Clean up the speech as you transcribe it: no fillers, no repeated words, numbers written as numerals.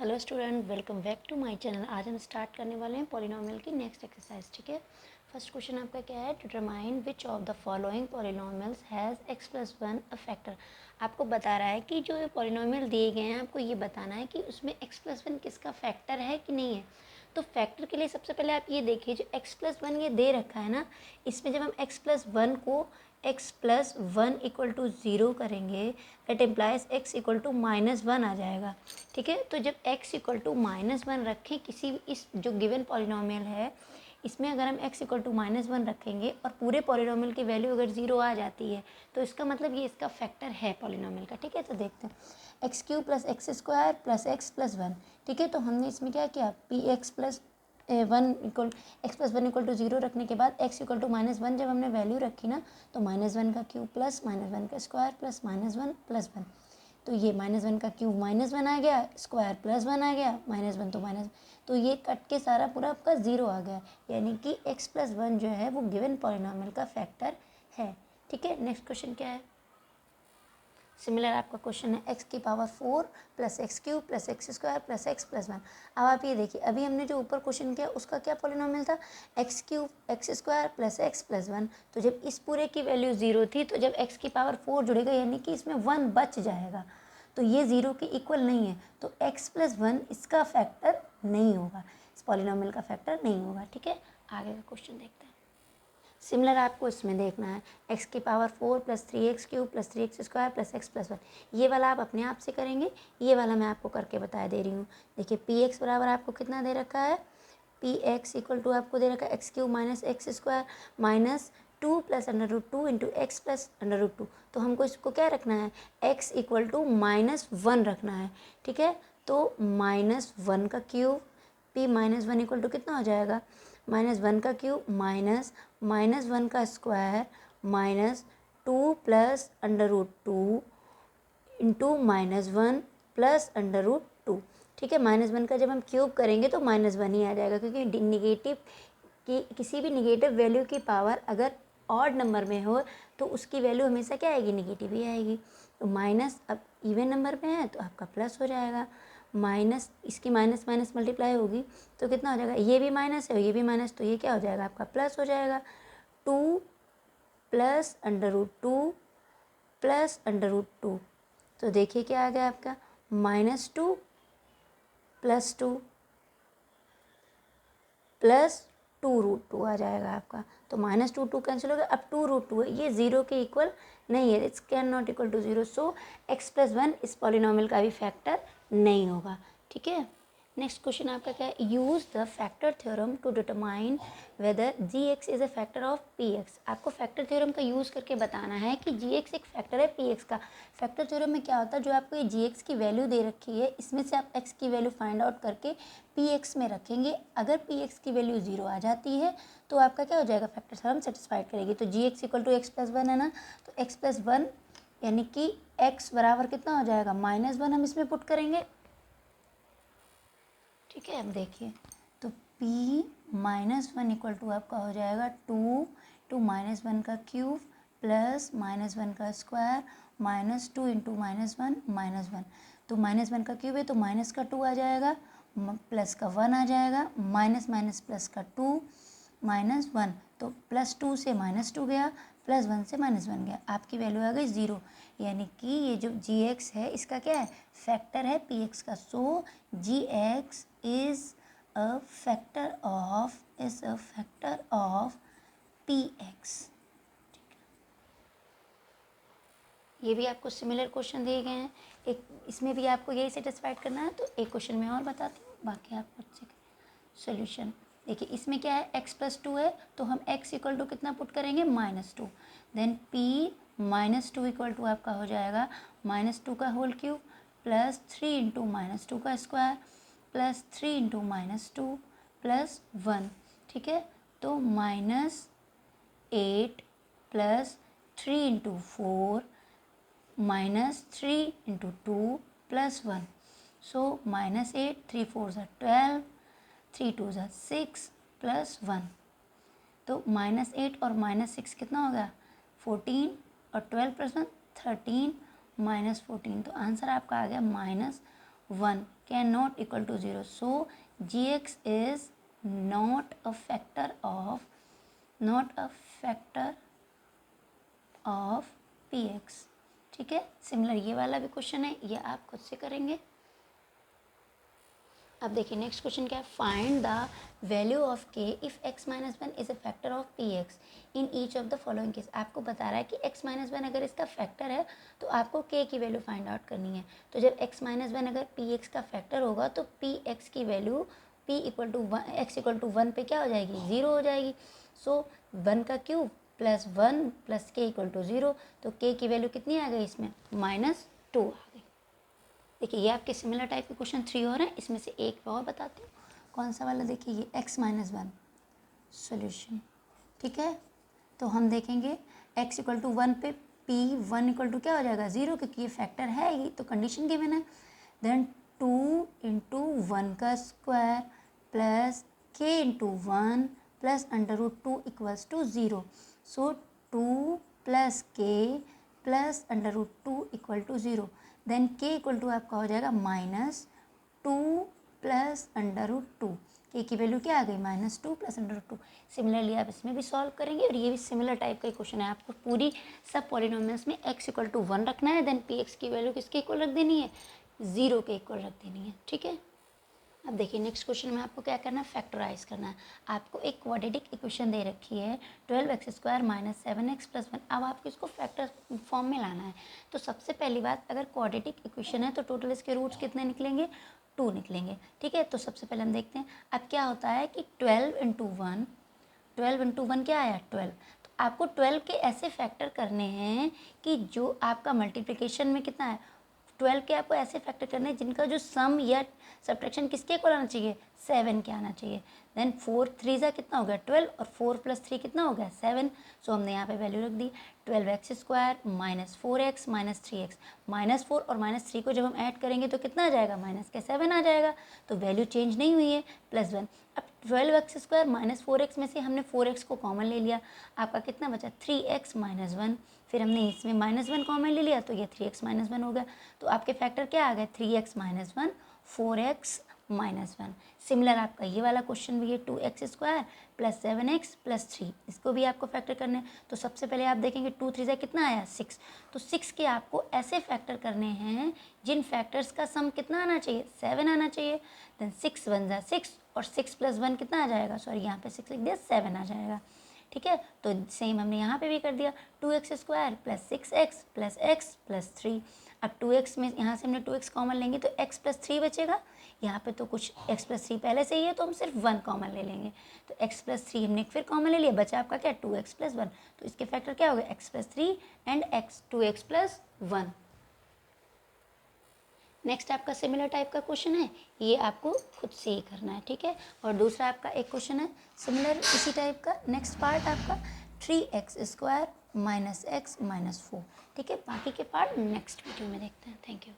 Hello student, welcome back to my channel. आज हम start करने वाले हैं पॉलिनोमियल की नेक्स्ट एक्सरसाइज। ठीक है, फर्स्ट क्वेश्चन आपका क्या है? Determine which of the following polynomials has x plus one a factor. आपको बता रहा है कि जो ये पॉलिनोमियल दिए गए हैं आपको ये बताना है कि उसमें x प्लस वन किसका फैक्टर है कि नहीं है। तो फैक्टर के लिए सबसे पहले आप ये देखिए, जो x प्लस वन ये दे रखा है ना, इसमें जब हम x प्लस वन को x plus one equal to zero करेंगे, that implies x equal to minus one आ जाएगा। ठीक है, तो जब x equal to minus one रखें किसी भी इस जो गिवन पॉलिनोमियल है, इसमें अगर हम x equal to minus one रखेंगे और पूरे पॉलिनोमियल की वैल्यू अगर ज़ीरो आ जाती है तो इसका मतलब ये इसका फैक्टर है पॉलिनोमियल का। ठीक है, तो देखते हैं x cube plus x square plus x plus one. ठीक है, तो हमने इसमें क्या किया, p x plus one equal x plus one equal to zero रखने के बाद x equal to minus one जब हमने वैल्यू रखी ना, तो माइनस वन का क्यूब प्लस माइनस वन का square plus minus one plus one. तो ये माइनस वन का क्यूब माइनस वन आ गया, स्क्वायर प्लस वन आ गया, माइनस वन तो माइनस, तो ये कट के सारा पूरा आपका ज़ीरो आ गया, यानी कि x प्लस वन जो है वो गिवन पॉलिनोमियल का फैक्टर है। ठीक है, नेक्स्ट क्वेश्चन क्या है? सिमिलर आपका क्वेश्चन है एक्स की power four plus x cube plus x square plus x plus one. अब आप ये देखिए, अभी हमने जो ऊपर क्वेश्चन किया उसका क्या पॉलिनोमियल था, x cube x square plus x plus one. तो जब इस पूरे की वैल्यू ज़ीरो थी तो जब एक्स की पावर फोर जुड़ेगा यानी कि इसमें वन बच जाएगा, तो ये ज़ीरो के इक्वल नहीं है, तो एक्स प्लस वन इसका फैक्टर नहीं होगा, इस पॉलिनोमियल का फैक्टर नहीं होगा। ठीक है, आगे का क्वेश्चन देखते हैं। सिमिलर आपको इसमें देखना है एक्स की power four plus three x cube plus three x square plus x plus one. ये वाला आप अपने आप से करेंगे, ये वाला मैं आपको करके बता दे रही हूँ। देखिए पी एक्स बराबर आपको कितना दे रखा है, पी एक्स इक्वल टू आपको दे रखा है x cube minus x square minus two plus under root two into x plus under root two. तो हमको इसको क्या रखना है, x equal to minus one रखना है। ठीक है, तो माइनस वन का cube, p minus one equal to कितना हो जाएगा, माइनस वन का क्यूब माइनस माइनस वन का square minus two plus under root two into minus one plus under root to. ठीक है, माइनस वन का जब हम क्यूब करेंगे तो माइनस वन ही आ जाएगा, क्योंकि निगेटिव की किसी भी निगेटिव वैल्यू की पावर अगर ऑड नंबर में हो तो उसकी वैल्यू हमेशा क्या आएगी, निगेटिव ही आएगी। तो माइनस अब इवन नंबर में है तो आपका प्लस हो जाएगा, माइनस इसकी माइनस माइनस मल्टीप्लाई होगी तो कितना हो जाएगा, ये भी माइनस है और ये भी माइनस, तो ये क्या हो जाएगा आपका प्लस हो जाएगा। Two plus under root two plus under root two, तो देखिए क्या आ गया आपका, minus two plus two plus two root two आ जाएगा आपका। तो माइनस टू टू कैंसिल हो गया, अब टू रूट टू है, ये ज़ीरो के इक्वल नहीं है, it's can not equal to zero, so x plus one इस पॉलिनोमियल का भी फैक्टर नहीं होगा। ठीक है, नेक्स्ट क्वेश्चन आपका क्या है, use the factor theorem to determine whether g x is a factor of P x. आपको फैक्टर थ्योरम का यूज़ करके बताना है कि जी एक्स एक फैक्टर है पी एक्स का। फैक्टर थ्योरम में क्या होता है, जो आपको ये जी एक्स की वैल्यू दे रखी है इसमें से आप एक्स की वैल्यू फाइंड आउट करके पी एक्स में रखेंगे। अगर पी एक्स की वैल्यू ज़ीरो आ जाती है तो आपका क्या हो जाएगा, फैक्टर थ्योरम सेटिस्फाइड करेगी। तो G X equal to X plus one है ना, तो एक्स प्लस वन यानी कि एक्स बराबर कितना हो जाएगा, माइनस वन हम इसमें पुट करेंगे। ठीक है, अब देखिए, तो p minus one equal to आपका हो जाएगा टू माइनस वन का क्यूब प्लस माइनस वन का square minus two into minus one. तो माइनस वन का क्यूब है तो माइनस का टू आ जाएगा, प्लस का वन आ जाएगा, माइनस माइनस प्लस का टू माइनस वन, तो प्लस टू से माइनस टू गया, प्लस वन से माइनस वन गया, आपकी वैल्यू आ गई ज़ीरो। यानी कि ये जो जी एक्स है इसका क्या है, फैक्टर है पी एक्स का। So G x is a factor of P X. ये भी आपको सिमिलर क्वेश्चन दिए गए हैं, एक इसमें भी आपको यही सेटिस्फाइड करना है, तो एक क्वेश्चन में और बताती हूँ, बाकी आप अच्छे सोल्यूशन देखिए। इसमें क्या है, x प्लस टू है तो हम x इक्वल टू कितना पुट करेंगे, minus two, then p minus two equal to आपका हो जाएगा माइनस टू का whole cube plus three into minus two का square plus three into minus two plus one. ठीक है, तो minus eight plus three into four minus three into two plus one, so minus eight, three four ज़ा 12, three two ज़ा 6 plus one, तो minus eight और minus six कितना हो गया, 14 और 12 प्लस वन 13 माइनस 14, तो आंसर आपका आ गया minus 1 can not equal to 0. So gx is not a factor of px. ठीक है, सिमिलर ये वाला भी क्वेश्चन है, ये आप खुद से करेंगे. अब देखिए नेक्स्ट क्वेश्चन क्या है. Find the value of k if x minus one is a factor of px in each of the following case. आपको बता रहा है कि x माइनस वन अगर इसका फैक्टर है तो आपको k की वैल्यू फाइंड आउट करनी है. तो जब x माइनस वन अगर px का फैक्टर होगा तो px की value p equal to x equal to 1 पे क्या हो जाएगी, 0 हो जाएगी. सो 1 का cube plus 1 plus k equal to 0. तो k की वैल्यू कितनी आ गई इसमें, -2 आ गई. देखिए ये आपके सिमिलर टाइप के क्वेश्चन 3 और हैं, इसमें से एक और बताती हूँ कौन सा वाला. देखिए ये x माइनस वन सोल्यूशन. ठीक है, तो हम देखेंगे x इक्वल टू 1 पे p1 इक्वल टू क्या हो जाएगा, 0, क्योंकि ये फैक्टर है ही तो कंडीशन गिवन है. देन 2 इंटू 1 का square plus k into 1 plus √2 equals to 0. So 2 plus k plus √2 equal to 0. Then k equal to आपका हो जाएगा -2 प्लस √2. k की वैल्यू क्या आ गई, -2 प्लस √2. सिमिलरली आप इसमें भी सॉल्व करेंगे और ये भी सिमिलर टाइप का क्वेश्चन है. आपको पूरी सब पॉलिनोमियल्स में x इक्वल टू 1 रखना है. देन px की वैल्यू किसके इक्वल रख देनी है, 0 के इक्वल रख देनी है. ठीक है, अब देखिए नेक्स्ट क्वेश्चन में आपको क्या करना है, फैक्टराइज करना है. आपको एक क्वाड्रेटिक इक्वेशन दे रखी है 12x² - 7x + 1. अब आपको इसको फैक्टर फॉर्म में लाना है. तो सबसे पहली बात, अगर क्वाड्रेटिक इक्वेशन है तो टोटल इसके रूट्स कितने निकलेंगे, 2 निकलेंगे. ठीक है, तो सबसे पहले हम देखते हैं. अब क्या होता है कि 12 इंटू 1 क्या आया, 12. तो आपको 12 के ऐसे फैक्टर करने हैं कि जो आपका मल्टीप्लिकेशन में कितना है, 12 के आपको ऐसे फैक्टर करने हैं जिनका जो सम या सब्ट्रैक्शन किसके इक्वल आना चाहिए, 7 के आना चाहिए. देन 4 3 ज़ा कितना हो गया 12 और 4 + 3 कितना हो गया 7. सो हमने यहाँ पे वैल्यू रख दी 12x² - 4x - 3x. -4 और -3 को जब हम ऐड करेंगे तो कितना आ जाएगा, -7 आ जाएगा. तो वैल्यू चेंज नहीं हुई है, +1. अब 12x² - 4x में से हमने 4x को कॉमन ले लिया, आपका कितना बचा 3x - 1. फिर हमने इसमें -1 कॉमन ले लिया तो ये 3x - 1 हो गया. तो आपके फैक्टर क्या आ गए, 3x - 1 4x - 1. सिमिलर आपका ये वाला क्वेश्चन भी है 2x² + 7x + 3. इसको भी आपको फैक्टर करने हैं. तो सबसे पहले आप देखेंगे 2 3 ज़ा कितना आया 6. तो 6 के आपको ऐसे फैक्टर करने हैं जिन फैक्टर्स का सम कितना आना चाहिए, 7 आना चाहिए. देन 6 1 ज़ा 6 और 6 + 1 कितना आ जाएगा, सॉरी यहाँ पे 6 लिख दिया, 7 आ जाएगा. ठीक है, तो सेम हमने यहाँ पे भी कर दिया 2x² + 6x + x + 3. अब 2x में यहाँ से हमने 2x कॉमन लेंगे तो x + 3 बचेगा. यहाँ पे तो कुछ x + 3 पहले से ही है तो हम सिर्फ 1 कॉमन ले लेंगे. तो x + 3 हमने फिर कॉमन ले लिया, बचा आपका क्या 2x + 1. तो इसके फैक्टर क्या हो गए, x + 3 and x 2x + 1. Next आपका सिमिलर टाइप का क्वेश्चन है, ये आपको खुद से ही करना है. ठीक है, और दूसरा आपका एक क्वेश्चन है सिमिलर इसी टाइप का. नेक्स्ट पार्ट आपका 3x² - x - 4. ठीक है, बाकी के पार्ट नेक्स्ट वीडियो में देखते हैं. Thank you.